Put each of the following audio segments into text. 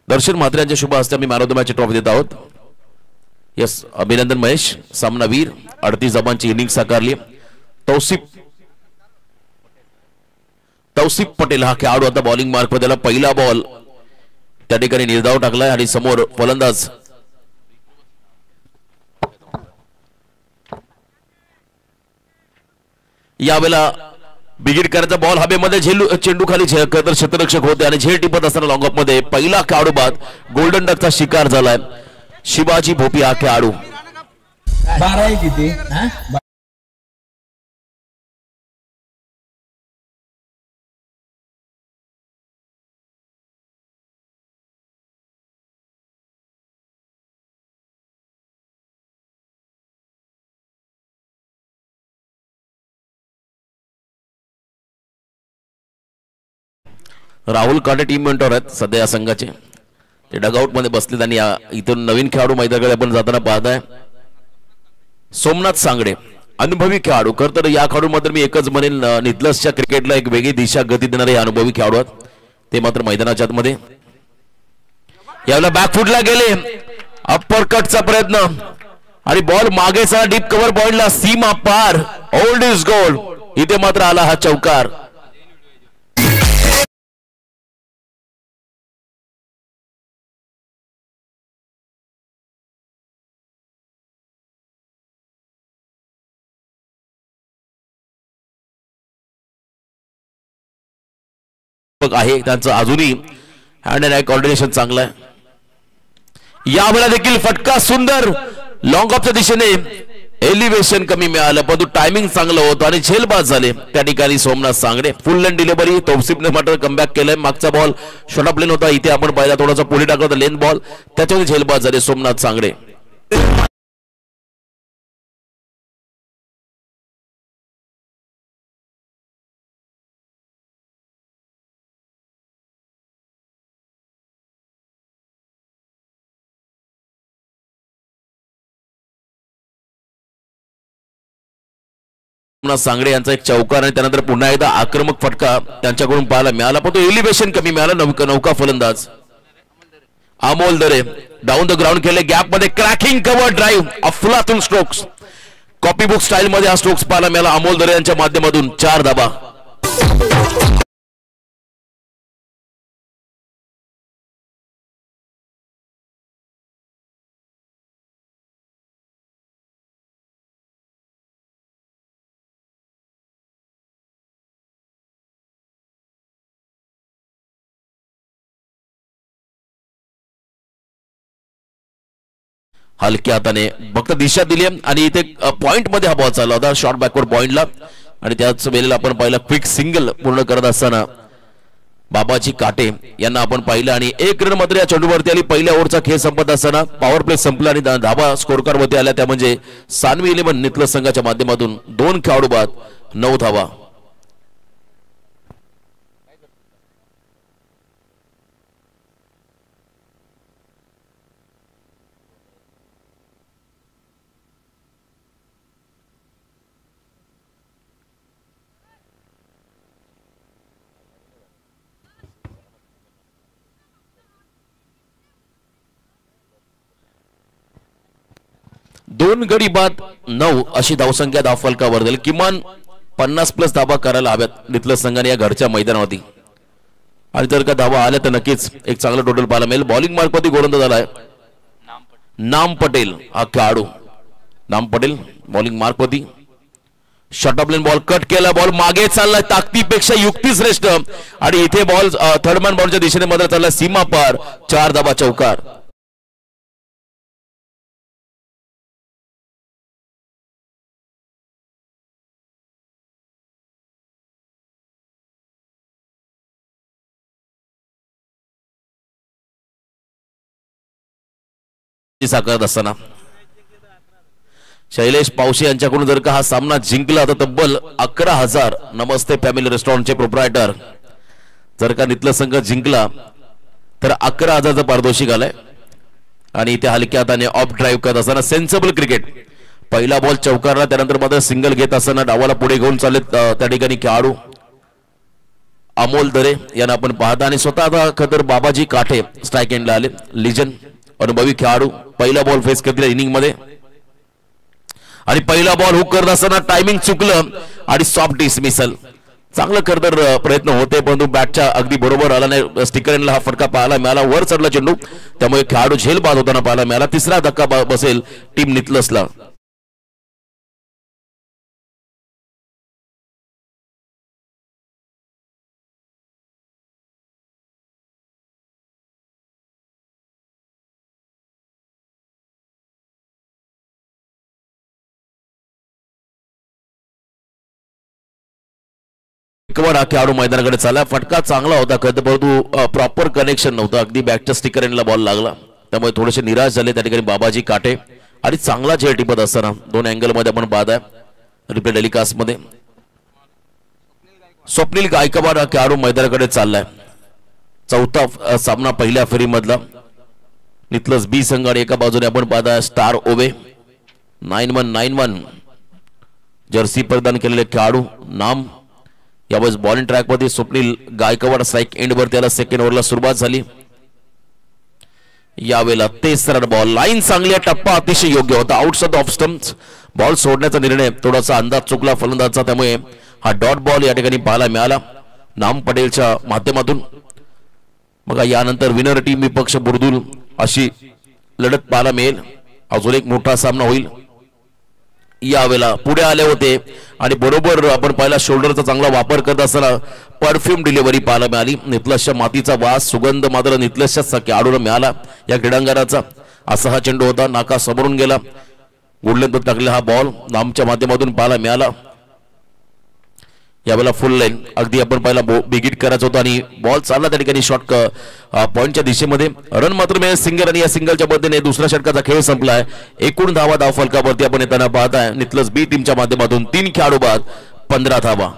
दर्शन म्हात्रे यांच्या शुभ हस्ते आम्ही man of the match trophy देत आहोत. यस, अभिनंदन महेश, सामनावीर. 38 धावांची इनिंग साकारली. तौसिफ पटेल हा खेळाडू आता बॉलिंग मार्क मध्ये. पहिला बॉल त्या ठिकाणी निर्धाव टाकलाय आणि समोर फलंदाज यावेळेला बिगिट करायचा बॉल हवेमध्ये चेंडू खाली क्षेत्ररक्षक होते आणि झेल टिपत असताना लॉंग ऑफ मध्ये पहिला खेळाडू बाद गोल्डन डकचा शिकार झालाय. शिवाजी भोपी हा खेळाडू. 12 किती राहुल काटे टीम मेंटॉर आहेत सध्या या संघाचे. ते डगआउट मध्ये बसलेत आणि इथून नवीन खेळाडू मैदानाकडे आपण जाताना पाहताय. सोमनाथ सांगडे अनुभवी खेळाडू. खरं तर या खेळाडूमध्ये मी एकच म्हणेल, नितलसच्या क्रिकेटला एक वेगळी दिशा गती देणारे अनुभवी खेळाडू आहेत. ते मात्र मैदानाच्या आतमध्ये यावेळेला बॅकफुटला गेले. अप्पर कटचा प्रयत्न आणि बॉल मागे चला डीप कव्हर पॉइंटला, सीमा पार. Old is gold. इथे मात्र आला हा चौकार. आहे त्यांचं अजूनही हँड अँड आय कोऑर्डिनेशन चांगलं आहे. यावेळेला देखील फटका सुंदर लॉंग ऑफच्या दिशेने. एलिव्हेशन कमी मिळालं परंतु टायमिंग चांगलं होतं आणि झेलबाज झाले त्या ठिकाणी सोमनाथ सांगडे. फुल लेन डिलिव्हरी. तौसिफने मात्र कमबॅक केलंय. मागचा बॉल शॉर्ट ऑफ लेन होता, इथे आपण पाहिला थोडासा पुढे टाकला होता लेन बॉल, त्याच्यामध्ये झेलबाज झाले सोमनाथ सांगडे. सांगडे यांचा एक चौकार आणि त्यानंतर पुन्हा एकदा आक्रमक फटका त्यांच्याकडून पाहायला मिळाला, पण तो एलिव्हेशन कमी मिळाला. नौका फलंदाज अमोल दरे डाऊन द ग्राउंड खेळले. गॅप मध्ये क्रॅकिंग कव्हर ड्राईव्ह, अफलातून स्ट्रोक्स. कॉपी बुक स्टाईल मध्ये हा स्ट्रोक्स पाहायला मिळाला अमोल दरे यांच्या माध्यमातून. 4 धाबा. हलक्या हाताने फक्त दिशा दिली आणि इथे पॉइंट मध्ये हा बॉल चालला होता, शॉर्ट बॅकवर्ड पॉइंटला. आणि त्याच वेळेला आपण पाहिलं क्विक सिंगल पूर्ण करत असताना बाबाजी काटे यांना आपण पाहिलं आणि 1 रन मात्र या चेंडूवरती आली. पहिल्या ओव्हरचा खेळ संपत असताना पॉवर प्ले संपला आणि धाबा स्कोर कार्ड वरती आल्या. त्या म्हणजे सानवी 11 नितलस संघाच्या माध्यमातून 2 खेळाडू बाद, 9 धावा. दोन गडी बाद 9 अशी धावसंख्या धावफलकावर जाईल. किमान 50+ धावा करायला हव्यात नितलस संघाने या घरच्या मैदानावरती. आणि जर का धावा आल्या तर नक्कीच एक चांगलं टोटल पाहायला मिळेल. बॉलिंग मार्कवरती गोलंदाज झालाय नाम पटेल हा खेळाडू. नाम पटेल बॉलिंग मार्कवरती. Short of length ball cut केला. बॉल मागे चाललाय, ताकदीपेक्षा युक्ती श्रेष्ठ. आणि इथे बॉल थर्ड मॅन बॉलच्या दिशेने मध्ये चाललाय, सीमा पार. 4 धावा, चौकार. साकारत असताना शैलेश पावशे यांच्याकडून जर का हा सामना जिंकला तर तब्बल 11,000. नमस्ते फॅमिली रेस्टॉरंटचे प्रोप्रायटर. जर का नितलस संघ जिंकला तर 11,000चं पारितोषिक आलंय. आणि इथे हलक्या हाताने ऑफ ड्राईव्ह करत असताना सेन्सेबल क्रिकेट. पहिला बॉल चौकारला, त्यानंतर मात्र सिंगल घेत असताना डावाला पुढे घेऊन चालले त्या ठिकाणी खेळाडू अमोल दरे यांना आपण पाहता आणि स्वतः आता खतर बाबाजी काठे स्ट्राईक एंडला आले. लिजन अनुभवी खेळाडू पहिला बॉल फेस करतील इनिंग मध्ये आणि पहिला बॉल हुक करत असताना टायमिंग चुकलं आणि सॉफ्ट डिसमिसल. चांगलं खरतर प्रयत्न होते परंतु बॅटच्या अगदी बरोबर आला नाही. स्टिकर एंडला हा फटका पाहायला मिळाला. वर चढला चेंडू त्यामुळे खेळाडू झेल बाद होताना पाहायला मिळाला. तिसरा धक्का बसेल टीम नितलसला. हा खेळाडू मैदानाकडे चालला. फटका चांगला होता परंतु प्रॉपर कनेक्शन नव्हतं. अगदी बॅटच्या स्टिकर एंडला बॉल लागला त्यामुळे थोडेसे निराश झाले त्या ठिकाणी बाबाजी काटे. आणि चांगला झेल टिपत असताना दोन अँगल मध्ये आपण पाहत आहे रिप्ले टेलिकास्ट मध्ये. स्वप्नील गायकवाड हा खेळाडू मैदानाकडे चाललाय. चौथा सामना पहिल्या फेरीमधला. नितलस बी संघ आणि एका बाजूने आपण पाहताय स्टार ओवे 9191 जर्सी परिधान केलेले खेळाडू नाम. यावेळेस बॉलिंग ट्रॅक मध्ये स्वप्नील गायकवाड स्ट्राईक एंड वर त्याला सेकंड ओव्हरला सुरुवात झाली. यावेळेला तिसरा बॉल लाईन चांगली टप्पा अतिशय योग्य होता. आउटसाइड ऑफ स्टंप्स बॉल सोडण्याचा निर्णय थोडासा अंदाज चुकला फलंदाजचा त्यामुळे हा डॉट बॉल या ठिकाणी पाहायला मिळाला नाम पटेलच्या माध्यमातून. बघा यानंतर विनर टीम विपक्ष बुर्दुल अशी लढत पाहायला मिळेल. अजून एक मोठा सामना होईल. यावेळेला पुढे आले होते आणि बरोबर आपण पहिला शोल्डरचा चांगला वापर करत असताना परफ्यूम डिलिव्हरी पाहायला मिळाली. नितलसच्या मातीचा वास सुगंध मात्र नितलसच्या खेळाडूला मिळाला या क्रीडांगणाचा. असा हा चेंडू होता नाका समोरून गेला. गुडलेंथ टाकलेला हा बॉल नामच्या माध्यमातून पाहायला मिळाला. यावेळेला फुल लाईन अगदी आपण पहिला बिगिट करायचा होता आणि बॉल चालला त्या ठिकाणी शॉर्ट पॉइंटच्या दिशेमध्ये. रन मात्र मिळेल सिंगल आणि या सिंगलच्या मदतीने दुसऱ्या षटकाचा खेळ संपलाय. एकूण धावा धाव फलकावरती आपण येताना पाहताय नितलस बी टीमच्या माध्यमातून 3 खेळाडू बाद 15 धावा.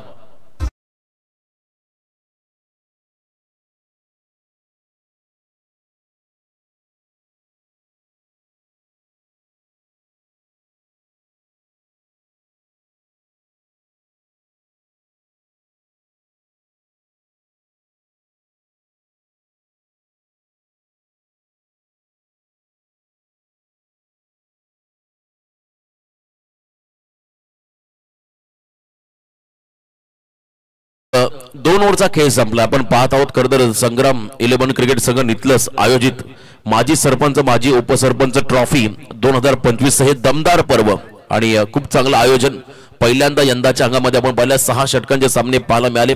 दोन ओव्हरचा खेळ संपला. आपण पाहत आहोत खरतर संग्राम 11 क्रिकेट संघ नितलस आयोजित माजी सरपंच माजी उपसरपंच ट्रॉफी 2025 हे दमदार पर्व आणि खूप चांगलं आयोजन. पहिल्यांदा यंदाच्या अंगामध्ये आपण पहिल्या 6 षटकांचे सामने पाहायला मिळाले.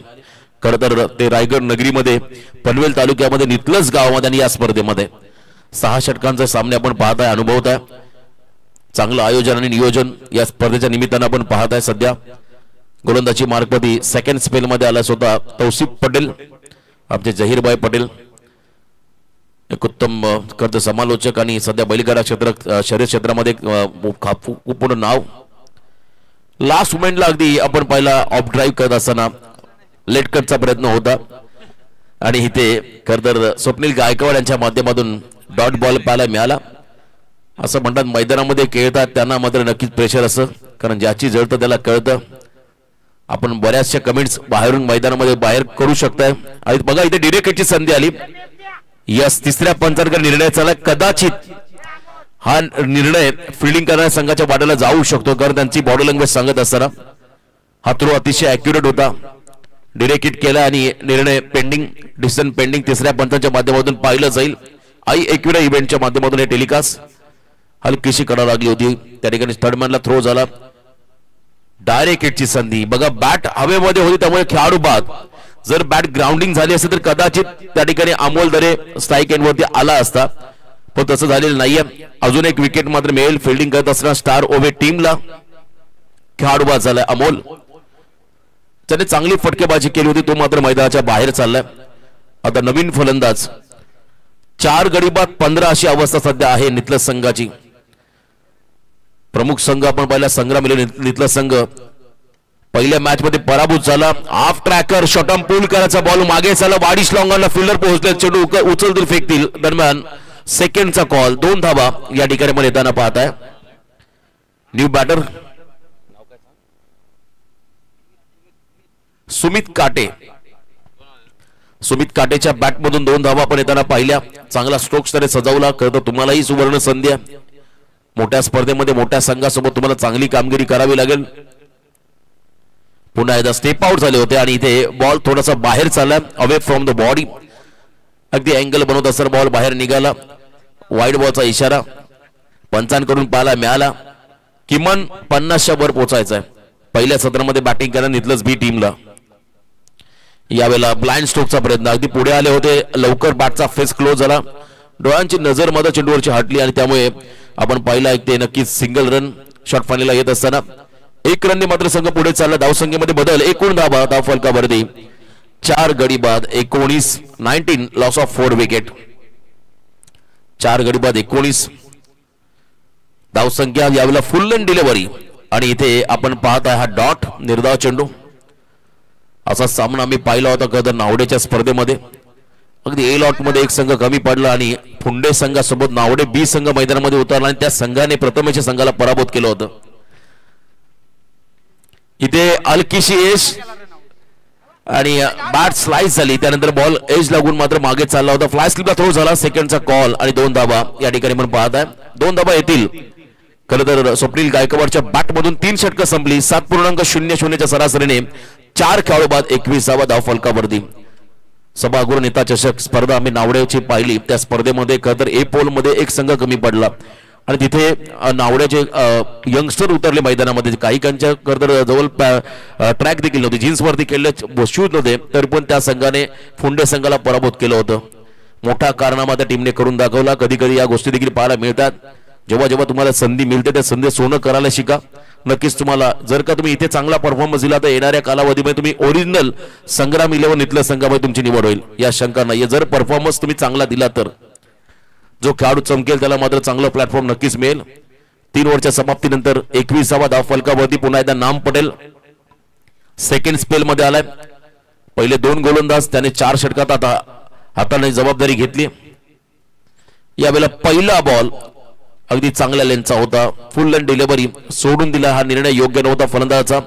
खरतर ते रायगड नगरीमध्ये पनवेल तालुक्यामध्ये नितलस गावामध्ये आणि या स्पर्धेमध्ये 6 षटकांचे सामने आपण पाहताय अनुभवताय. चांगलं आयोजन आणि नियोजन या स्पर्धेच्या निमित्तानं आपण पाहताय. सध्या गोलंदाजी मार्कमध्ये सेकंड स्पेल मध्ये आला स्वतः तौसिफ पटेल आमचे जहीरभाई पटेल एक उत्तम कर्ज समालोचक आणि सध्या बैलगाडा क्षेत्र शर्यत क्षेत्रामध्ये खूप मोठं नाव. लास्ट मोमेंटला अगदी आपण पहिला ऑफ ड्राईव्ह करत असताना लेट कटचा प्रयत्न होता आणि इथे खरतर स्वप्नील गायकवाड यांच्या माध्यमातून डॉट बॉल पाहायला मिळाला. असं म्हणतात मैदानामध्ये खेळतात त्यांना मात्र नक्कीच प्रेशर असतं कारण ज्याची जळतं त्याला कळतं. आपण बऱ्याचशा कमेंट्स बाहेरून मैदानामध्ये बाहेर करू शकताय. आणि बघा इथे डिरेक्ट हिटची संधी आली. यस तिसऱ्या पंचांकडे निर्णय चालला. कदाचित हा निर्णय फिल्डिंग करणाऱ्या संघाच्या वाट्याला जाऊ शकतो कारण त्यांची बॉडी लँग्वेज सांगत असताना हा थ्रो अतिशय ॲक्युरेट होता. डिरेक्ट हिट केला आणि निर्णय पेंडिंग डिसिजन पेंडिंग तिसऱ्या पंचांच्या माध्यमातून पाहिलं जाईल. आई एक्विडा इव्हेंटच्या माध्यमातून हे टेलिकास्ट हलकीशी करावी लागली होती. त्या ठिकाणी थर्डमॅनला थ्रो झाला. डायरेक्ट हिटची संधी. बघा बॅट हवेमध्ये होती त्यामुळे खेळाडू बाद. जर बॅट ग्राउंडिंग झाली असेल तर कदाचित त्या ठिकाणी अमोल दरे स्ट्राईक एंड वरती आला असता पण तसं झालेलं नाहीये. अजून एक विकेट मात्र मिळेल. फिल्डिंग करत असताना स्टार ओव्हे टीमला खेळाडू बाद झालाय अमोल. त्याने चांगली फटकेबाजी केली होती तो मात्र मैदानाच्या बाहेर चाललाय. आता नवीन फलंदाज 4 गडी बाद 15 अशी अवस्था सध्या आहे नितलस संघाची. प्रमुख संघ आपण पहिला संग्राम नितलस संघ पहिल्या मॅच मध्ये पराभूत झाला. हाफ ट्रॅकर शॉटम पूल करायचा बॉल मागे झाला. वाडीश लॉंगरला फिल्डर पोहोचले. चेंडू उचलतील फेकतील दरम्यान सेकंडचा कॉल 2 धावा या ठिकाणी आपण येताना पाहताय. न्यू बॅटर सुमित काटे सुमित काटेच्या बॅटमधून 2 धावा आपण येताना पाहिल्या. चांगला स्ट्रोक्स त्याने सजवला. खरं तर तुम्हालाही सुवर्ण संधी आहे. मोठ्या स्पर्धेमध्ये मोठ्या संघासोबत तुम्हाला चांगली कामगिरी करावी लागेल. पुन्हा एकदा स्टेप आउट झाले होते आणि इथे बॉल थोडासा बाहेर चालला, अवे फ्रॉम द बॉडी. अगदी अँगल बनवत असताना बॉल बाहेर निघाला. वाईड बॉलचा इशारा पंचांकडून पाहायला मिळाला. किमान 50च्या वर पोहोचायचा आहे पहिल्या सत्रामध्ये बॅटिंग करण्यात नितलस बी टीमला. यावेळेला ब्लाइंड स्ट्रोकचा प्रयत्न, अगदी पुढे आले होते, लवकर बॅटचा फेस क्लोज झाला. डोळ्यांची नजर मध्ये चेंडूवरची हटली आणि त्यामुळे आपण पाहिला ते नक्कीच सिंगल रन शॉट फायनलला येत असताना 1 रनने मात्र संघ पुढे चालला. धावसंख्येमध्ये बदल, एकूण धावा धाव फलकावरती 4 गडी बाद 19 लॉस ऑफ 4 विकेट. 4 गडी बाद 19 धावसंख्या. यावेळेला फुल लेंथ डिलिव्हरी आणि इथे आपण पाहत आहे हा डॉट निर्धाव चेंडू. असा सामना आम्ही पाहिला होता कधी नावडेच्या स्पर्धेमध्ये. अगदी ए लॉट मध्ये एक संघ कमी पडला आणि फुंडे संघासोबत नावडे बी संघ मैदानामध्ये उतरला आणि त्या संघाने प्रथमेच्या संघाला पराभूत केलं होतं. इथे अलकिशी एज आणि बॅट स्लाइस झाली, त्यानंतर बॉल एज लागून मात्र मागे चालला होता. फ्लाय स्लिपला थ्रो झाला, सेकंडचा कॉल आणि 2 धावा या ठिकाणी आपण पाहत आहे. 2 धावा येतील. खरं तर स्वप्नील गायकवाडच्या बॅटमधून 3 षटकं संपली. 7.00च्या सरासरीने 4 खेळाडू बाद 21वा धाव फलकावरती. सभागृह नेता चषक स्पर्धा आम्ही नावड्याची पाहिली. त्या स्पर्धेमध्ये खरं तर ए पोल मध्ये एक संघ कमी पडला आणि तिथे नावड्याचे यंगस्टर उतरले मैदानामध्ये. काही कांच्या खरं तर जवळ ट्रॅक देखील नव्हती, जीन्स वरती केलेले शूज नव्हते, तरी पण त्या संघाने फुंडे संघाला पराभूत केलं होतं. मोठा कारनामा त्या टीमने करून दाखवला. कधी कधी या गोष्टी देखील पाहायला मिळतात. जेव्हा जेव्हा तुम्हाला संधी मिळते त्या संधी सोनं करायला शिका. नक्कीच तुम्हाला जर का तुम्ही इथे चांगला परफॉर्मन्स दिला तर येणाऱ्या कालावधीमध्ये तुम्ही ओरिजिनल संग्राम 11 इथल्या संघामध्ये तुमची निवड होईल, या शंका नाही. जर परफॉर्मन्स तुम्ही चांगला दिला तर जो खेळाडू चमकेल त्याला मात्र चांगलं प्लॅटफॉर्म नक्कीच मिळेल. 3 ओव्हरच्या समाप्तीनंतर 21वा धाव फलकावरती पुन्हा एकदा नाम पटेल सेकंड स्पेल मध्ये आलाय. पहिले 2 गोलंदाज त्याने 4 षटकात आता हाताने जबाबदारी घेतली. यावेळेला पहिला बॉल अगदी चांगल्या लेनचा होता, फुल लेन डिलिव्हरी सोडून दिला. हा निर्णय योग्य नव्हता फलंदाजाचा.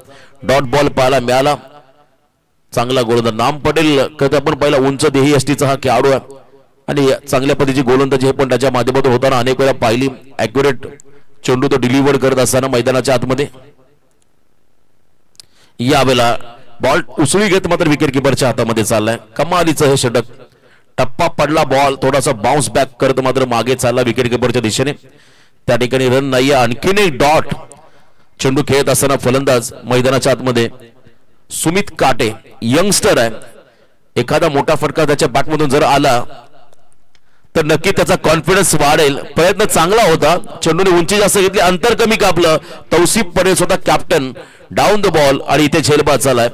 डॉट बॉल पाहायला मिळाला. चांगला गोलंदाज नाम पटेल कधी आपण पाहिला उंच देही यष्टीचा हा खेळाडू आहे आणि चांगल्या पद्धतीची गोलंदाजी हे पण त्याच्या माध्यमातून होताना अनेक वेळा पाहिली. ॲक्युरेट चेंडू तो डिलिव्हर करत असताना मैदानाच्या आतमध्ये. यावेळेला बॉल उसळी घेत मात्र विकेट किपरच्या हातामध्ये चाललाय. कमालीचं हे षटक. टप्पा पडला, बॉल थोडासा बाउन्स बॅक करत मात्र मागे चालला विकेट किपरच्या दिशेने. त्या ठिकाणी रन नाही. आणखीन एक डॉट. चेंडू खेळत असताना फलंदाज मैदानाच्या आतमध्ये सुमित काटे यंगस्टर आहे. एखादा मोठा फटका त्याच्या बॅटमधून जर आला तर नक्की त्याचा कॉन्फिडन्स वाढेल. प्रयत्न चांगला होता, चेंडूने उंची जास्त घेतली, अंतर कमी कापलं. तौसिफ पटेल स्वतः कॅप्टन डाऊन द बॉल आणि इथे झेलबाद झालाय.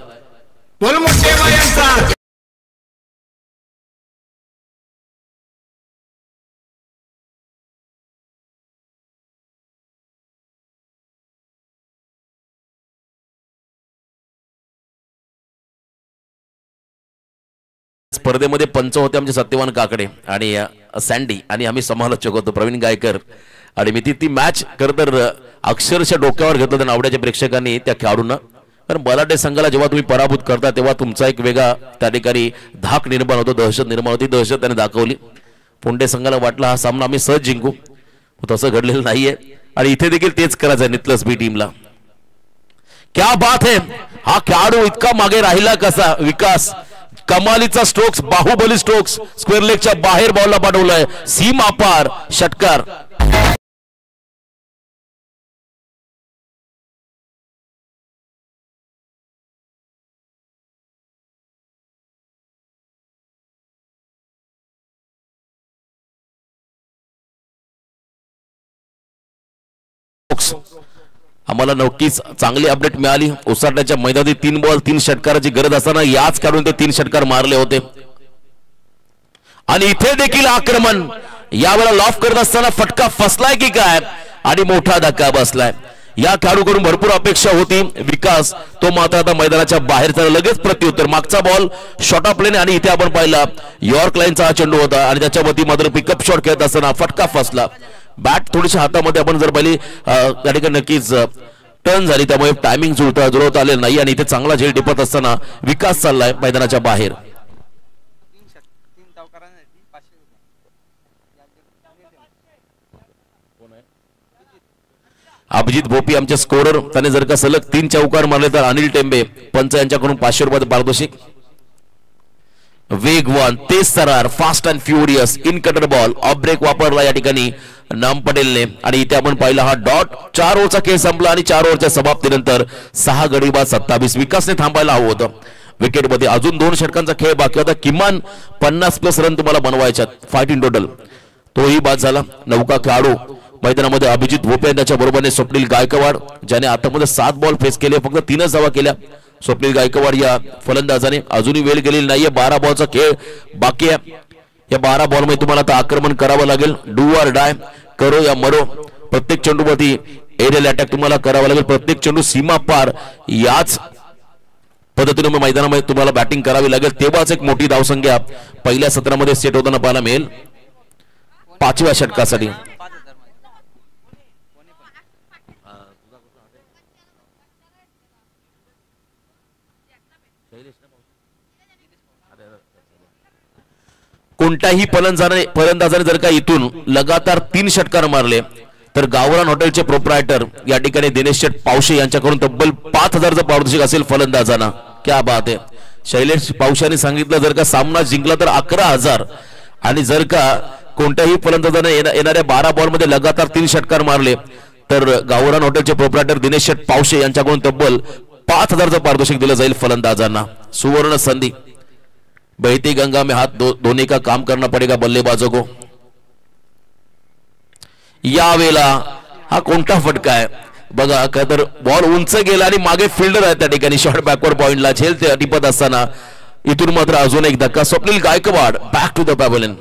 स्पर्धेमध्ये पंच होते आमचे सत्यवान काकडे आणि सँडी आणि आम्ही समालोचक होतो प्रवीण गायकर आणि मी ती मॅच खरं तर अक्षरशः डोक्यावर घेतलं त्या नावड्याच्या प्रेक्षकांनी त्या खेळाडूंना. कारण बलाढ्य संघाला जेव्हा तुम्ही पराभूत करता तेव्हा तुमचा एक वेगळा त्या ठिकाणी धाक निर्माण होतो, दहशत निर्माण होती. दहशत त्याने दाखवली. पुंडे संघाला वाटला हा सामना आम्ही सहज जिंकू, तसं घडलेलं नाहीये आणि इथे देखील तेच करायचं आहे नितलस बी टीमला. क्या बात है. हा खेळाडू इतका मागे राहिला कसा. विकास कमालीचा स्ट्रोक्स, बाहुबली स्ट्रोक्स, स्क्वेअर लेगच्या बाहेर बॉलला पाठवलाय. सीमा पार षटकार. आम्हाला नक्कीच चांगली अपडेट मिळाली. उसाटण्याच्या मैदानात 3 बॉल 3 षटकाराची गरज असताना याच काढून ते 3 षटकार मारले होते आणि इथे देखील आक्रमण. यावेळेला लॉफ करत असताना फटका फसलाय की काय आणि मोठा धक्का बसलाय. या खेळाडूकडून भरपूर अपेक्षा होती. विकास तो मात्र आता मैदानाच्या बाहेर झाला. लगेच प्रत्युत्तर. मागचा बॉल शॉर्ट ऑफ लेन आणि इथे आपण पाहिला यॉर्क लाईनचा हा चेंडू होता आणि त्याच्यावरती मात्र पिकअप शॉट खेळत असताना फटका फसला. बॅट थोडीशी हातामध्ये आपण जर पाहिली त्या ठिकाणी नक्कीच टर्न झाली, त्यामुळे टायमिंग जुळवता आलेलं नाही आणि इथे चांगला झेल टिपत असताना विकास चाललाय मैदानाच्या बाहेर. अभिजित भोपी आमचे स्कोरर, त्याने जर का सलग 3 चौकार मारले तर अनिल टेंबे पंच यांच्याकडून 500 रुपये पारितोषिक. वेगवान, तेज तरार, fast and furious, in cutter ball, off break वापरला या ठिकाणी नाम पटेलने. आणि इथे आपण पाहिला हा डॉट. 4 ओव्हरचा खेळ संपला आणि 4 ओव्हरच्या समाप्तीनंतर 6 गडी बाद 27. विकासने थांबायला हवं होतं. विकेटमध्ये अजून 2 षटकांचा खेळ बाकी होता. किमान 50+ रन तुम्हाला बनवायच्यात फाईट इन टोटल. तोही बाद झाला. नौका खेळाडू मैदानामध्ये अभिजित भोपे, त्याच्या बरोबरने स्वप्नील गायकवाड, ज्याने आतामध्ये 7 बॉल फेस केले, फक्त 3च धावा केल्या. स्वप्नील गायकवाड या फलंदाजाने अजूनही वेळ गेलेली नाहीये. 12 बॉलचा खेळ बाकी आहे. या 12 बॉलमध्ये तुम्हाला आता आक्रमण करावं लागेल. डू ऑर डाय, करो या मरो. प्रत्येक चेंडूवरती एरियल अटॅक तुम्हाला करावा लागेल. प्रत्येक चेंडू सीमा पार याच पद्धतीने मैदानामध्ये तुम्हाला बॅटिंग करावी लागेल. तेव्हाच एक मोठी धावसंख्या पहिल्या सत्रामध्ये सेट होताना पाहायला मिळेल 5व्या षटकासाठी. कोणत्याही फलंदाजाने जर का इथून लगातार 3 षटकार मारले तर गावरान हॉटेलचे प्रोप्रायटर या ठिकाणी दिनेश शेठ पावशे यांच्याकडून तब्बल 5000चं पारितोषिक असेल फलंदाजांना. क्या बात आहे. शैलेश पावशाने सांगितलं जर का सामना जिंकला तर 11,000. आणि जर का कोणत्याही फलंदाजाने येणाऱ्या 12 बॉलमध्ये लगातार 3 षटकार मारले तर गावरान हॉटेलचे प्रोप्रायटर दिनेश शेठ पावशे यांच्याकडून तब्बल 5000चं पारितोषिक दिलं जाईल फलंदाजांना. सुवर्ण संधी. बहती गंगा में हाथ धोने का काम करना पडेगा बल्लेबाजों को. यावेळेला हा कोणता फटका आहे बघा. का तर बॉल उंच गेला आणि मागे फिल्डर आहे त्या ठिकाणी शॉर्ट बॅकवर्ड पॉइंटला झेलते टिपत असताना. इथून मात्र अजून एक धक्का. Swapnil Gaikwad back to the pavilion.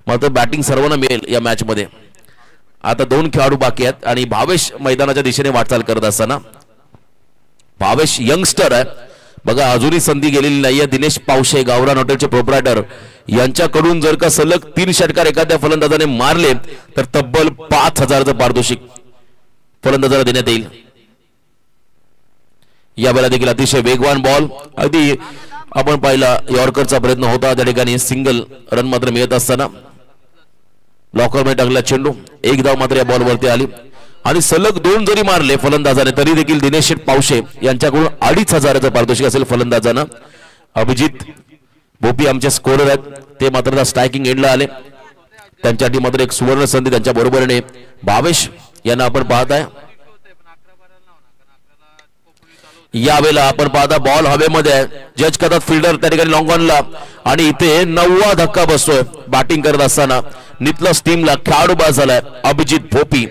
मात्र बॅटिंग सर्वांना मिळेल या मॅच मध्ये. आता 2 खेळाडू बाकी आहेत आणि भावेश मैदानाच्या दिशेने वाटचाल करत असताना. भावेश यंगस्टर आहे बघा, अजूनही संधी गेलेली नाहीये. दिनेश पावशे गावरान हॉटेलचे प्रोप्रायटर यांच्याकडून जर का सलग 3 षटकार एखाद्या फलंदाजाने मारले तर तब्बल 5000चं पारितोषिक फलंदाजाला देण्यात येईल. यावेळेला देखील अतिशय वेगवान बॉल. अगदी आपण पाहिला यॉर्करचा प्रयत्न होता त्या ठिकाणी सिंगल रन मात्र मिळत असताना लॉकर मध्ये टाकला चेंडू. 1 धाव मात्र या बॉलवरती आली आणि सलग 2 जरी मारले फलंदाजाने तरी देखील दिनेश पावशे यांच्याकडून 2500चं पारितोषिक असेल फलंदाजांना. अभिजित भोपी आमचे स्कोरर आहेत, ते मात्र स्ट्रायकिंग एंडला आले. त्यांच्यासाठी मात्र एक सुवर्ण संधी त्यांच्या बरोबरीने भावेश यांना आपण पाहत आहे. यावेळेला आपण पाहता बॉल हवेमध्ये आहे. जज करतात फिल्डर त्या ठिकाणी लॉंग ऑनला आणि इथे 9वा धक्का बसतोय बॅटिंग करत असताना. नितलस टीमला खेळाडू बाद झालाय अभिजित भोपी.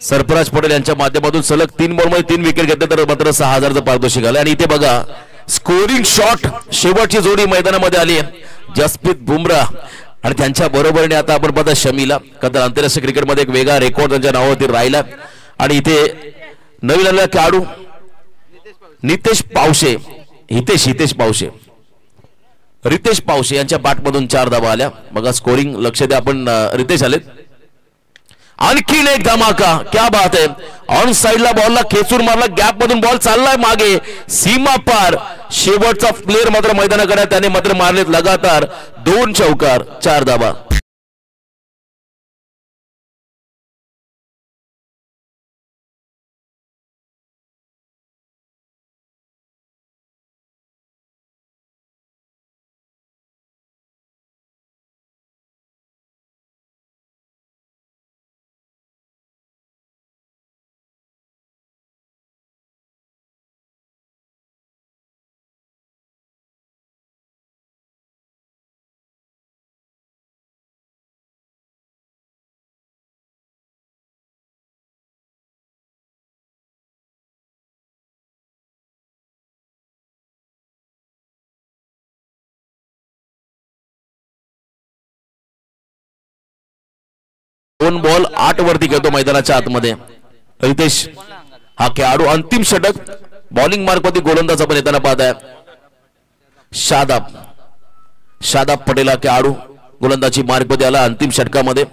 सरफराज पटेल यांच्या माध्यमातून सलग 3 बॉलमध्ये 3 विकेट घेतले तर मात्र 6000चं पारितोषिक आलं. आणि इथे बघा स्कोरिंग शॉट शेवटची जोडी मैदानामध्ये आली आहे जसप्रीत बुमराह आणि त्यांच्या बरोबरीने आता आपण पाहता शमीला. का तर आंतरराष्ट्रीय क्रिकेटमध्ये एक वेगळा रेकॉर्ड त्यांच्या नावावरती राहिला. आणि इथे नवीन आलेला खेळाडू हितेश पावशे यांच्या बॅटमधून 4 धावा आल्या. बघा स्कोरिंग लक्ष द्या आपण. रितेश आलेत आणखीन एक धमाका, क्या बात आहे. ऑन साइडला बॉलला खेचून मारला, गॅप मधून बॉल चाललाय मागे, सीमा पार. शेवटचा प्लेअर मात्र मैदानाकडे, त्याने मात्र मारलेत लगातार 2 चौकार, 4 धाबा. दोन बॉल 8 वरती खेळतो मैदानाच्या आतमध्ये रितेश. हा खेळाडू अंतिम षटक बॉलिंग मार्क वरती गोलंदाज आपण येताना पाहत आहे. शादाब पटेल हा खेळाडू गोलंदाजी मार्क मध्ये आला अंतिम षटकामध्ये.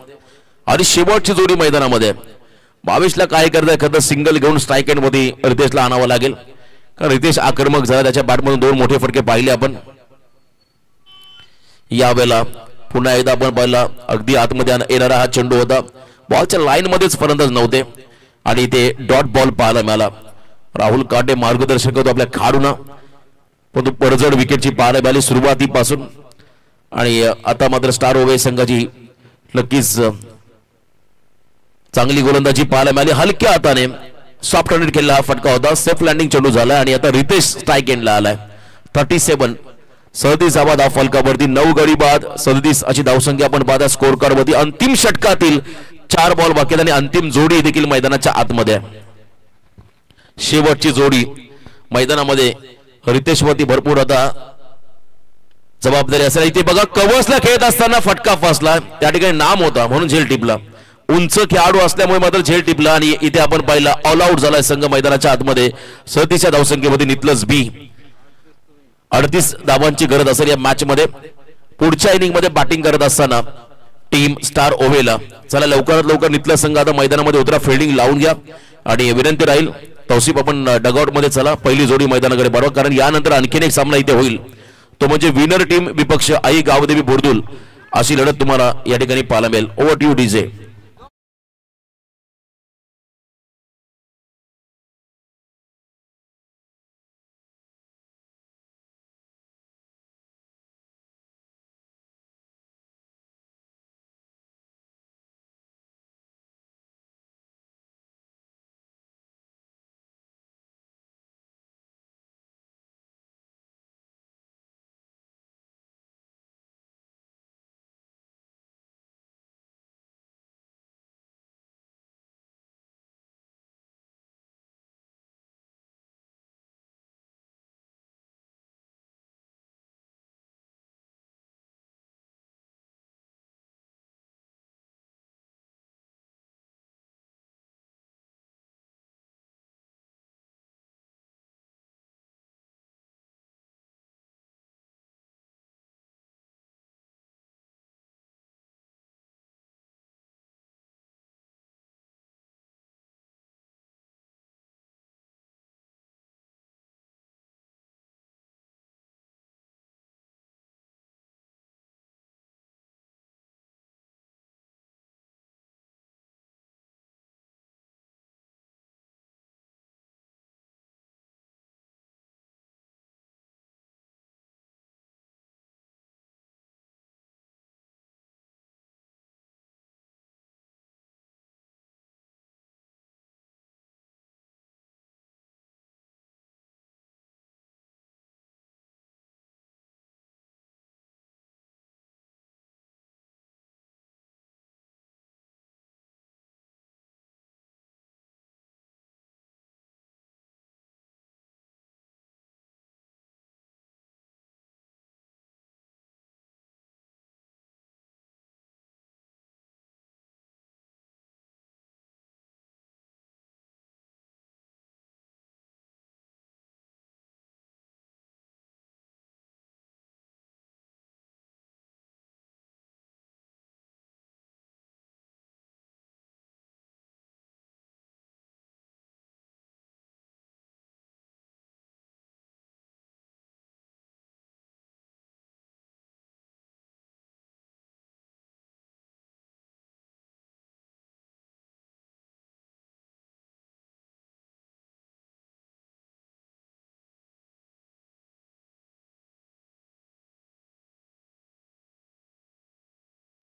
आणि शेवटची जोडी मैदानामध्ये 22 ला काय करताय, खरं सिंगल घेऊन स्ट्राईक एंड मध्ये रितेशला आणावं लागेल, कारण रितेश आक्रमक झाला. त्याच्या बॅटमधून 2 मोठे फटके पाहिले आपण. यावेळेला पुन्हा एकदा आपण पाहिला, अगदी आतमध्ये येणारा हा चेंडू होता, बॉलच्या लाईन मध्येच फलंदाज नव्हते आणि ते डॉट बॉल पाहायला मिळाला. राहुल काटे मार्गदर्शन करतो आपल्या खेळाडूंना, पण पडझड विकेटची पाहायला मिळाली सुरुवातीपासून. आणि आता मात्र स्टार ओवे संघाची नक्कीच चांगली गोलंदाजी पाहायला मिळाली. हलक्या हाताने सॉफ्ट हँडेड केलेला हा फटका होता, सेफ लँडिंग चेंडू झाला आणि आता रितेश स्ट्राईक एंडला आलाय. 37 37 धावा धाव फलकावरती, 9 गडी बाद 37 अशी धावसंख्या आपण पाहता स्कोर कार्ड वरती. अंतिम षटकातील 4 बॉल बाकी आणि अंतिम जोडी देखील मैदानाच्या आतमध्ये आहे. शेवटची जोडी मैदानामध्ये रितेश वरती भरपूर आता जबाबदारी असेल. इथे बघा, कवचला खेळत असताना फटका फसला, त्या ठिकाणी नाम होता म्हणून झेल टिपला. उंच खेळाडू असल्यामुळे मात्र झेल टिपला आणि इथे आपण पाहिला ऑल आउट झालाय संघ मैदानाच्या आतमध्ये. 37 धावसंख्येमध्ये नितलस बी. 38 धावांची गरज असेल या मॅच मध्ये. पुढच्या इनिंग मध्ये बॅटिंग करत असताना टीम स्टार ओव्हेला. चला लवकरात लवकर नितलस संघ आता मैदानामध्ये उतरा, फिल्डिंग लावून घ्या आणि विनंती राहील तौसिफ आपण डगआउट मध्ये चला, पहिली जोडी मैदानाकडे बरोबर, कारण यानंतर आणखीन एक सामना इथे होईल, तो म्हणजे विनर टीम विपक्ष आई गावदेवी बोर्दुल अशी लढत तुम्हाला या ठिकाणी पाहायला मिळेल. Over to you DJ.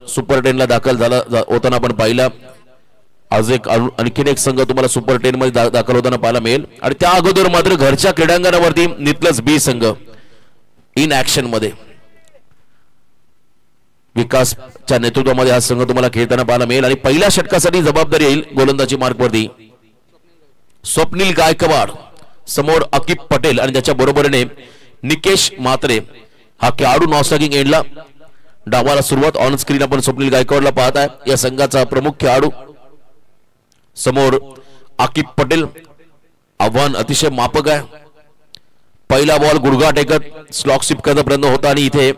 Super 10 ला दाखल झाला होताना आपण पाहिला. आज आणखीन एक संघ तुम्हाला सुपर 10 मध्ये दाखल होताना पाहायला मिळेल. आणि त्या अगोदर मात्र घरच्या क्रीडांगणावरती नितलस बी संघ इन ऍक्शन मध्ये विकासच्या नेतृत्वामध्ये हा संघ तुम्हाला खेळताना पाहायला मिळेल. आणि पहिल्या षटकासाठी जबाबदारी येईल गोलंदाजी मार्कवरती स्वप्नील गायकवाड, समोर अकिब पटेल आणि त्याच्या बरोबरीने निकेश म्हात्रे हा खेळाडू नॉस्टॅगिंग एंडला. डावाला सुरुवात ऑन स्क्रीन आपण स्वप्नील गायकवाडला पाहत आहे. या संघाचा प्रमुख खेळाडू समोर अकिब पटेल. आव्हान अतिशय मापक आहे. पहिला बॉल गुडघा टेकत स्लॉक स्वीप करण्याचा प्रयत्न होता आणि इथे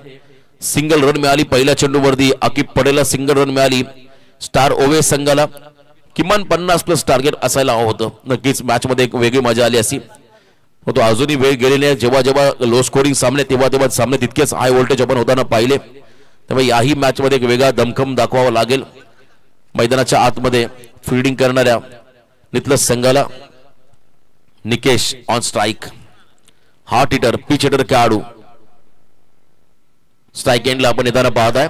सिंगल रन मिळाली. पहिल्या चेंडूवरती अकिब पटेलला सिंगल रन मिळाली. स्टार ओवे संघाला किमान 50+ टार्गेट असायला हवं होतं. नक्कीच मॅच मध्ये एक वेगळी मजा आली असती. तो अजूनही वेळ गेलेली आहे. जेव्हा जेव्हा लो स्कोरिंग सामने तेव्हा सामने तितकेच हाय व्होल्टेज आपण होताना पाहिले. त्यामुळे याही मॅच मध्ये एक वेगळा दमखम दाखवावा लागेल. मैदानाच्या आतमध्ये फिल्डिंग करणाऱ्या नितलस संघाला Nikesh on strike. Hard hitter pitch hitter खेळाडू स्ट्राइक एंडला आपण येताना पाहत आहे.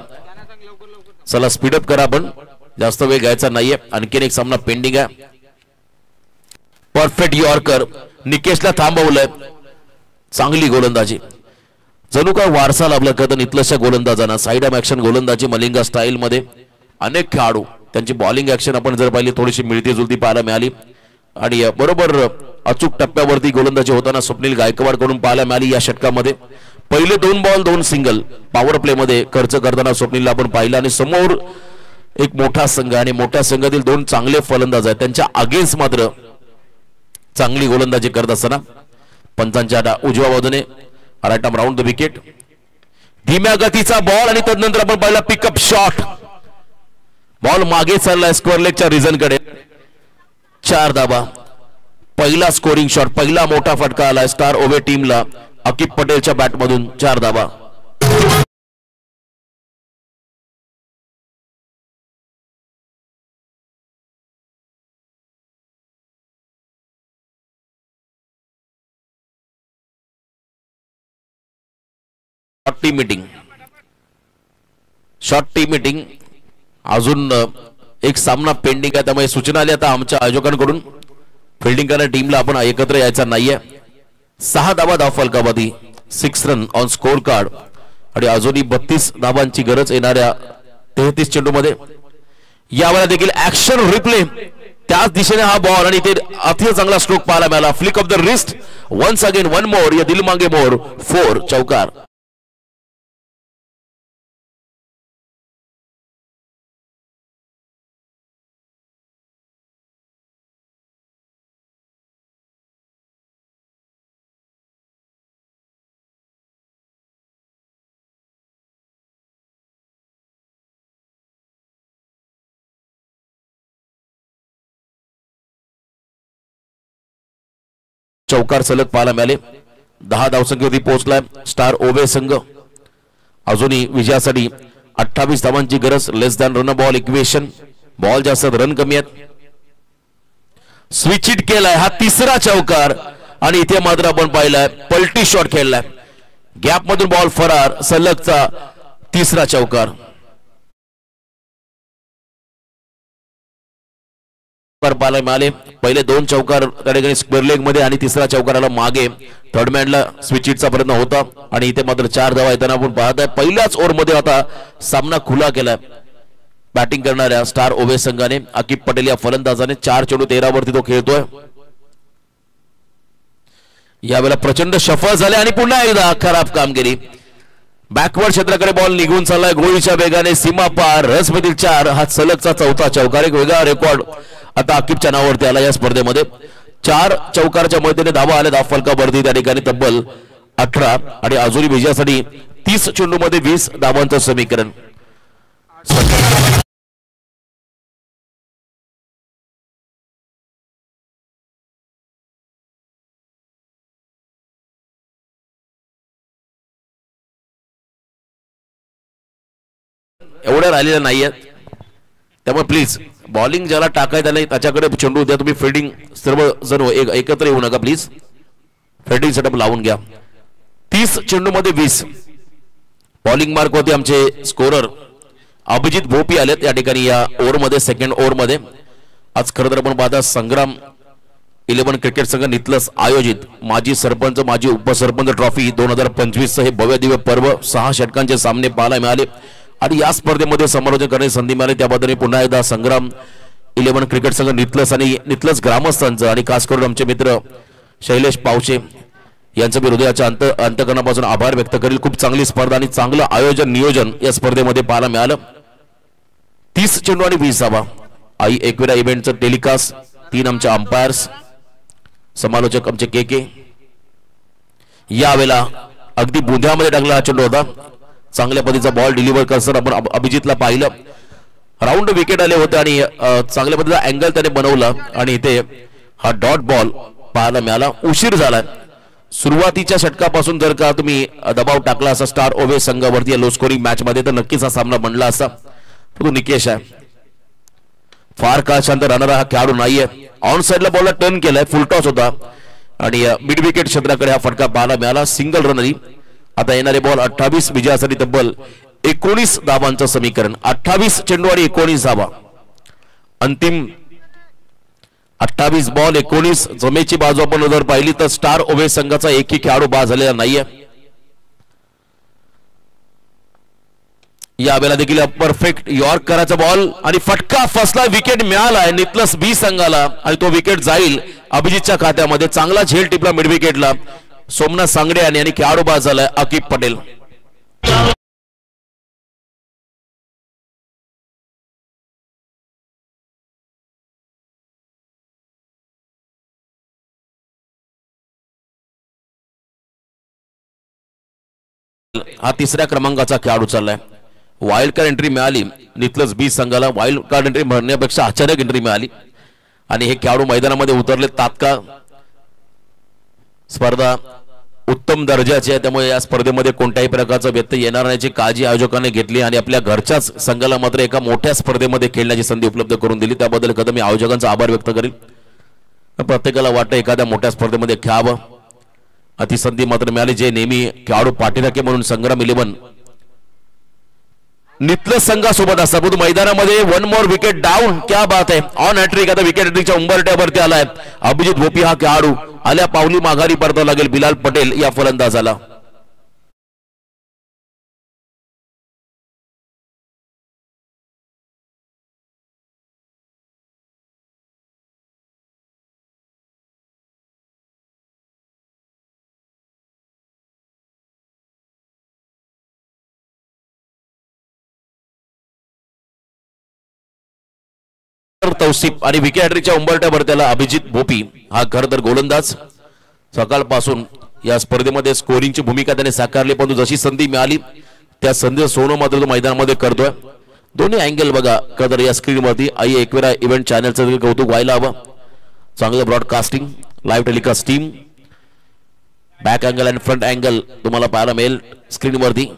चला स्पीडअप करा, आपण जास्त वेळ घ्यायचा नाहीये. आणखीन एक सामना पेंडिंग आहे. परफेक्ट यॉर्कर निकेशला थांबवलंय. चांगली गोलंदाजी, जणू काय वारसा लाभला का नितलसच्या गोलंदाजांना. साइड आर्म ऍक्शन गोलंदाजी मलिंगा स्टाईल मध्ये अनेक खेळाडू त्यांची बॉलिंग ऍक्शन आपण जर पाहिली थोडीशी मिळती जुळती पाहायला मिळाली. आणि बरोबर अचूक टप्प्यावरती गोलंदाजी होताना स्वप्नील गायकवाड कडून पाहायला मिळाली. या षटकामध्ये पहिले 2 बॉल 2 सिंगल पॉवर प्ले मध्ये खर्च करताना स्वप्नीलला आपण पाहिलं. आणि समोर एक मोठा संघ आणि मोठ्या संघातील 2 चांगले फलंदाज आहेत. त्यांच्या अगेन्स्ट मात्र चांगली गोलंदाजी करत असताना पंचांच्या उजव्या बाजूने right arm round the wicket. धीम्या गतीचा बॉल आणि तदनंतर आपण पाहिला पिकअप शॉट. बॉल मागे चाललाय स्क्वेअर लेगच्या रिजन कडे. 4 धाबा. पहिला स्कोरिंग शॉट, पहिला मोठा फटका आलाय स्टार ओवे टीमला अकिब पटेलच्या बॅट मधून. 4 धाबा. शॉर्ट टी मीटिंग अजून एक सामना पेंडिंग आहे. त्यामुळे सूचना आली आता आमच्या आयोजकांकडून फिल्डिंग करणाऱ्या टीमला आपण एकत्र यायचा नाहीये. 6 धाबा धाव फलकाबादी 6 रन ऑन स्कोर कार्ड. आणि अजूनही 32 धाबांची गरज येणाऱ्या 33 चेंडू मध्ये. यावेळेला देखील ऍक्शन रिप्ले त्याच दिशेने हा बॉल आणि ते अतिशय चांगला स्ट्रोक पाहायला मिळाला. Flick off the wrist once again one more या दिल मांगे मोर 4 चौकार. चौकार सलग पाहायला मिळाले. 10 धावसंख्येवरती पोहोचलाय स्टार ओवे संघ. अजूनही विजयासाठी 28 धावांची गरज. Less than run ball equation. Ball जास्त रन कमी आहेत. स्विच हिट केलाय हा 3रा चौकार. आणि इथे मात्र आपण पाहिलाय पलटी शॉट खेळलाय. गॅप मधून बॉल फरार. सलगचा 3रा चौकार. पाहायला मिळाले. पहिले 2 चौकार त्या ठिकाणी स्क्वेअर लेग मध्ये आणि 3रा चौकाराला मागे थर्डमॅनला स्विच हिटचा प्रयत्न होता. आणि इथे मात्र 4 धावा येताना आपण पाहत आहे. पहिल्याच ओव्हर मध्ये आता सामना खुला केलाय बॅटिंग करणाऱ्या स्टार ओवे संघाने. अकिब पटेल या फलंदाजाने 4 चेंडू 13 वरती तो खेळतोय. यावेळेला प्रचंड सफल झाले आणि पुन्हा एकदा खराब कामगिरी. बॅकवर्ड क्षेत्राकडे बॉल निघून चाललाय गोळीच्या वेगाने. सीमा पार. रसमधील 4 हा सलगचा 4था चौकार. एक वेगळा रेकॉर्ड आता अकिबच्या नावावरती आला या स्पर्धेमध्ये. 4 चौकारच्या मदतीने धावा आल्या धाव फलकावरती त्या ठिकाणी तब्बल 18. आणि अजूनही विजयासाठी 30 चेंडू मध्ये 20 धावांचं समीकरण. एवढ्या राहिलेल्या नाहीयेत. त्यामुळे प्लीज बॉलिंग ज्याला टाकायचं आलंय त्याच्याकडे चेंडू द्या. तुम्ही फिल्डिंग सर्व जण एकत्र येऊ नका प्लीज. फिल्डिंग सेटअप लावून घ्या. 30 चेंडू मध्ये 20. बॉलिंग मार्क होते आमचे स्कोरर अभिजित भोपी आलेत या ठिकाणी या ओव्हरमध्ये, सेकंड ओव्हरमध्ये. आज खरं तर आपण पाहता संग्राम 11 क्रिकेट संघ नितलस आयोजित माजी सरपंच माजी उपसरपंच ट्रॉफी 2025 हे भव्य दिव्य पर्व 6 षटकांचे सामने पाहायला मिळाले आणि या स्पर्धेमध्ये समालोचन करण्याची संधी मिळाली. त्याबद्दल मी पुन्हा एकदा संग्राम 11 क्रिकेट संघ नितलस आणि नितलस ग्रामस्थांचं आणि खास करून आमचे मित्र शैलेश पावशे यांचं हृदयाच्या अंतकरणापासून आभार व्यक्त करेल. खूप चांगली स्पर्धा आणि चांगलं आयोजन नियोजन या स्पर्धेमध्ये पाहायला मिळालं. 30 चेंडू आणि 20 धावा. आई एकविरा इव्हेंटचं टेलिकास्ट, 3 आमचे अंपायर्स, समालोचक आमचे के. यावेळेला अगदी बुंध्यामध्ये टाकला हा चेंडू होता. चांगल्या पद्धतीचा बॉल डिलिव्हर करताना आपण अभिजितला पाहिलं. राऊंड विकेट आले होते आणि चांगल्या पद्धतीचा अँगल त्याने बनवला आणि इथे हा डॉट बॉल पाहायला मिळाला. उशीर झाला. सुरुवातीच्या षटकापासून जर का तुम्ही दबाव टाकला असा स्टार ओवे संघावरती लो स्कोरिंग मॅच मध्ये तर नक्कीच हा सामना बनला असता. तो निकेश आहे. फार काळ शांत राहणारा हा खेळाडू नाहीये. ऑन साइडला बॉलला टर्न केलाय, फुल टॉस होता आणि मिड विकेट क्षेत्राकडे हा फटका पाहायला मिळाला. सिंगल रनरी. आता येणारे बॉल 28 विजयासाठी तब्बल 19 धावांचं समीकरण. 28 चेंडू आणि 19 धावा. अंतिम 28 बॉल 19 जमेची बाजू आपण जर पाहिली तर स्टार ओवे संघाचा एकही खेळाडू बाद झालेला नाहीये. यावेळेला देखील परफेक्ट यॉर्क करायचा बॉल आणि फटका फसला. विकेट मिळालाय नितलस बी संघाला आणि तो विकेट जाईल अभिजितच्या खात्यामध्ये. चांगला झेल टिपला मिड विकेटला सोमनाथ सांगडे आणि खेळाडू बाद झालाय आकिब पटेल. हा तिसऱ्या क्रमांकाचा खेळाडू चाललाय. वाईल्ड कार्ड एंट्री मिळाली नितलस बी संघाला. वाईल्ड कार्ड एंट्री म्हणण्यापेक्षा अचानक एंट्री मिळाली आणि हे खेळाडू मैदानामध्ये उतरले तात्काळ. स्पर्धा उत्तम दर्जाची आहे त्यामुळे या स्पर्धेमध्ये कोणत्याही प्रकारचा व्यत्यय येणार नाही याची काळजी आयोजकांनी घेतली आणि आपल्या घरच्याच संघाला मात्र एका मोठ्या स्पर्धेमध्ये खेळण्याची संधी उपलब्ध करून दिली. त्याबद्दल कधी मी आयोजकांचा आभार व्यक्त करेल. प्रत्येकाला वाटतं एखाद्या मोठ्या स्पर्धेमध्ये खेळावं. अति संधी मात्र मिळाली. जे नेहमी खेळाडू पाठीराखे म्हणून संग्राम 11 नितलस संघासोबत असतात. परंतु मैदानामध्ये 1 मोर विकेट डाऊन. क्या बात आहे. On hattrick. आता विकेट हॅट्रिकच्या उंबरट्यावरती आलाय अभिजित भोपी हा खेळाडू. आल्या पावली माघारी परतावं लागेल बिलाल पटेल या फलंदाजाला. तौसिफ आणि विकेट हॅट्रिकच्या उंबरट्यावर त्याला अभिजित भोपी हा खरं तर गोलंदाज सकाळपासून या स्पर्धेमध्ये स्कोरिंगची भूमिका त्याने साकारली. परंतु जशी संधी मिळाली त्या संधीचं सोनं मात्र तो मैदानामध्ये करतोय. दोन्ही अँगल बघा खरं तर या स्क्रीनवरती. आई एकविरा इव्हेंट चॅनलचं कौतुक व्हायला हवं. चांगलं broadcasting, live telecast team, back angle आणि फ्रंट अँगल तुम्हाला पाहायला मिळेल स्क्रीनवरती.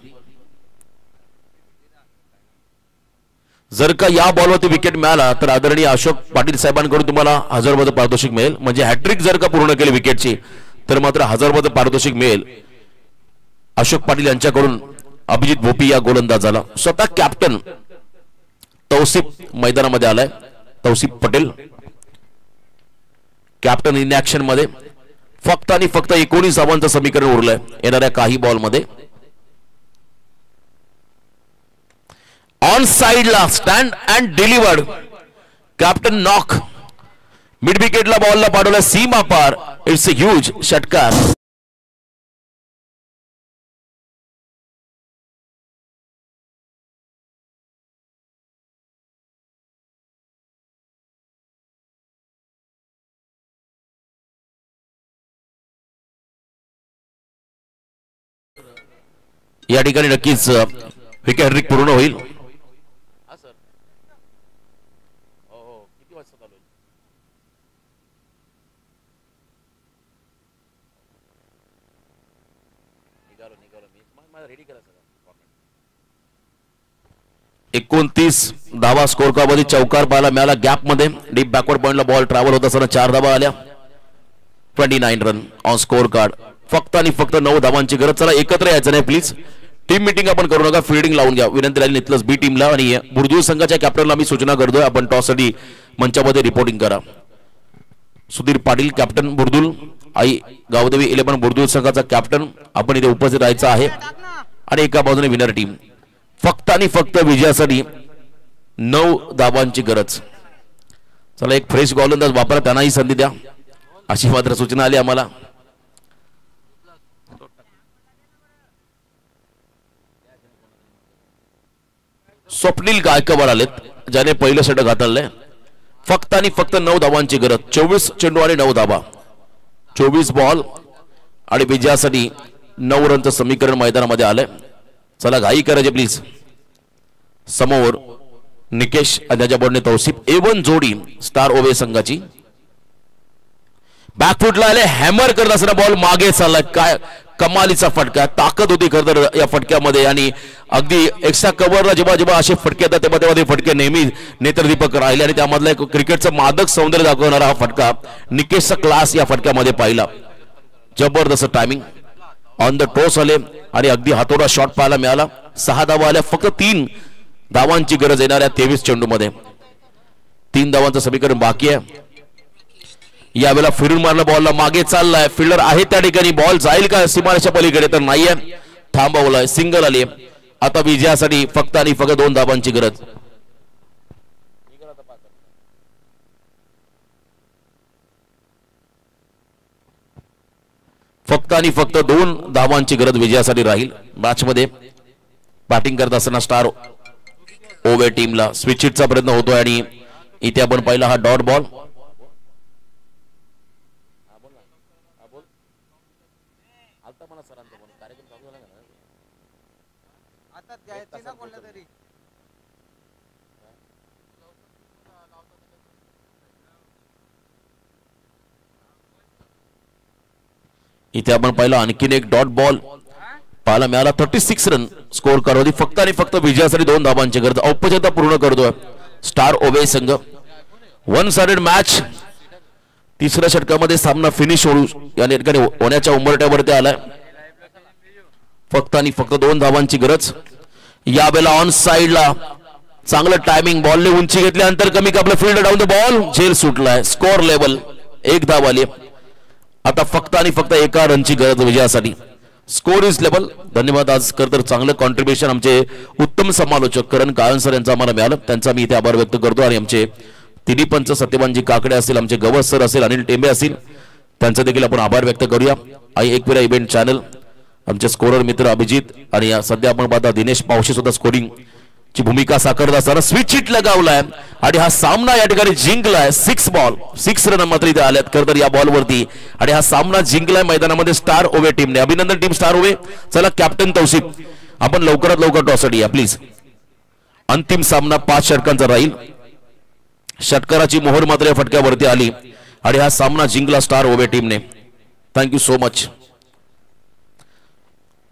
जर का या बॉलवरती विकेट मिळाला तर आदरणीय अशोक पाटील साहेबांकडून तुम्हाला 1000 रुपये पारितोषिक मिळेल. म्हणजे हॅट्रिक जर का पूर्ण केली विकेटची तर मात्र 1000 रुपये पारितोषिक मिळेल अशोक पाटील यांच्याकडून अभिजित भोपी या गोलंदाजाला. स्वतः कॅप्टन तौसिफ मैदानामध्ये आलाय. Tausif Patel captain in action मध्ये. फक्त आणि फक्त 19 धावांचं समीकरण उरलंय येणाऱ्या काही बॉलमध्ये. ऑन साइडला stand and delivered. Captain knock. Mid विकेटला बॉलला पाडवला सीमा पार. इट्स अ ह्यूज षटकार. या ठिकाणी नक्कीच विकेट हॅट्रिक पूर्ण होईल. एकोणतीस धावा स्कोर कार्डमध्ये चौकार पाहायला मिळाला. गॅप मध्ये डीप बॅकवर्ड पॉइंटला बॉल ट्रॅव्हल होत असताना 4 धावा आल्या. 29 रन ऑन स्कोर कार्ड. फक्त आणि फक्त 9 धावांची गरज. चला एकत्र यायचं नाही प्लीज. टीम मीटिंग आपण करू नका, फिल्डिंग लावून घ्या विनंती राहील नितलस बी टीमला. आणि बुर्दुल संघाच्या कॅप्टनला मी सूचना करतोय, आपण टॉससाठी मंचामध्ये रिपोर्टिंग करा. सुधीर पाटील कॅप्टन बुर्दुल, आई गावदेवी 11 बुर्दुल संघाचा कॅप्टन, आपण इथे उपस्थित राहायचं आहे. आणि एका बाजूने विनर टीम. फक्त आणि फक्त विजयासाठी 9 धावांची गरज. चला एक फ्रेश गोलंदाज वापरा, त्यांनाही संधी द्या अशी मात्र सूचना आली आम्हाला. स्वप्नील गायकवाड आलेत, ज्याने पहिलं षटक हाताळलंय. फक्त आणि फक्त 9 धावांची गरज. 24 चेंडू आणि 9 धावा, 24 बॉल आणि विजयासाठी 9 रनचं समीकरण मैदानामध्ये आलंय. चला घाई करायचे प्लीज. समोर निकेश आणि त्याच्या बॉलने तौसिफ. A1 जोडी स्टार ओवे संघाची. बॅकफुटला आले, हॅमर करत असताना बॉल मागे चाललाय. काय कमालीचा फटका, ताकद होती खरं तर या फटक्यामध्ये. आणि अगदी एक्स्ट्रा कव्हरला जेव्हा जेव्हा असे फटके येतात तेव्हा तेव्हा ते फटके नेहमी नेत्रदीपक राहिले. आणि त्यामधला एक क्रिकेटचं मादक सौंदर्य दाखवणारा हा फटका, निकेशचा क्लास या फटक्यामध्ये पाहिला. जबरदस्त टायमिंग. ऑन द टॉस आले आणि अगदी हातोडा शॉट पाहायला मिळाला. 6 धावा आल्या. फक्त 3 धावांची गरज येणाऱ्या 23 चेंडू मध्ये. 3 धावांचं समीकरण बाकी आहे. यावेळेला फिरून मारला, बॉलला मागे चाललाय, फिल्डर आहे त्या ठिकाणी. बॉल जाईल का सीमारेषा पलीकडे, तर नाहीये, थांबवलाय. सिंगल आली. आता विजयासाठी फक्त आणि फक्त 2 धावांची गरज. फक्त आणि फक्त 2 धावांची गरज विजयासाठी राहील. मॅच मध्ये बॅटिंग करत असताना स्टार ओवे टीमला स्विच हिटचा प्रयत्न होतोय. आणि इथे आपण पाहिला हा डॉट बॉल. इथे आपण पाहिलं आणखीन एक डॉट बॉल पाहायला मिळाला. 36 रन स्कोर करवली. फक्त आणि फक्त विजयासाठी 2 धावांची गरज. औपचारिकता पूर्ण करतोय स्टार ओवे संघ. 1 साइडेड मॅच. तिसऱ्या षटकामध्ये सामना फिनिश या ठिकाणी होण्याच्या उंबरठ्यावरती आलाय. फक्त आणि फक्त 2 धावांची गरज. यावेळेला ऑन साइडला चांगलं टायमिंग, बॉलने उंची घेतल्यानंतर कमी कापलं, फील्ड डाऊन द बॉल, झेल सुटलाय. स्कोर लेवल 1 धाव आली. आता फक्त आणि फक्त 1 रनची गरज विजयासाठी. Score is level. धन्यवाद. आज तर चांगलं कॉन्ट्रीब्युशन आमचे उत्तम समालोचक करण काळन सर यांचा आम्हाला मिळालं, त्यांचा मी इथे आभार व्यक्त करतो. आणि आमचे तिन्ही पंच सत्यवानजी काकडे असतील, आमचे गवस सर असेल, अनिल टेंबे असतील, त्यांचा देखील आपण आभार व्यक्त करूया. आणि एकविरा इव्हेंट चॅनल, आमचे स्कोरर मित्र अभिजित, आणि सध्या आपण पाहता दिनेश पावशे सुद्धा स्कोरिंग ची भूमिका साकारत असताना स्विच हिट लगावलाय. आणि हा सामना या ठिकाणी जिंकलाय. 6 बॉल 6 रन मात्र इथे आल्यात खरं तर या बॉलवरती. आणि हा सामना जिंकलाय मैदानामध्ये स्टार ओवे टीमने. अभिनंदन टीम स्टार ओवे. चला कॅप्टन तौसिफ, आपण लवकरात लवकर टॉससाठी या प्लीज. अंतिम सामना 5 षटकांचा राहील. षटकाराची मोहर मात्र या फटक्यावरती आली आणि हा सामना जिंकला स्टार ओवे टीमने. Thank you so much.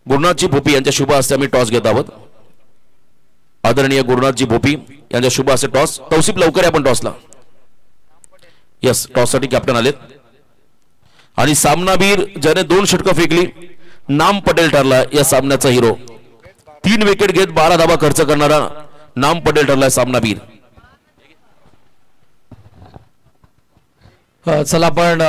गुरुनाथजी भोपी यांच्या शुभ हस्ते आम्ही टॉस घेत आहोत. आदरणीय गुरुनाथजी भोपी यांच्या शुभ हस्ते टॉस. तौसिफ लवकर आपण टॉसला. यस, टॉस साठी कॅप्टन आलेत. आणि सामनावीर ज्याने 2 षटकं फेकली, नाम पटेल ठरला या सामन्याचा हिरो. 3 विकेट घेत 12 धावा खर्च करणारा नाम पटेल ठरलाय सामनावीर. चला आपण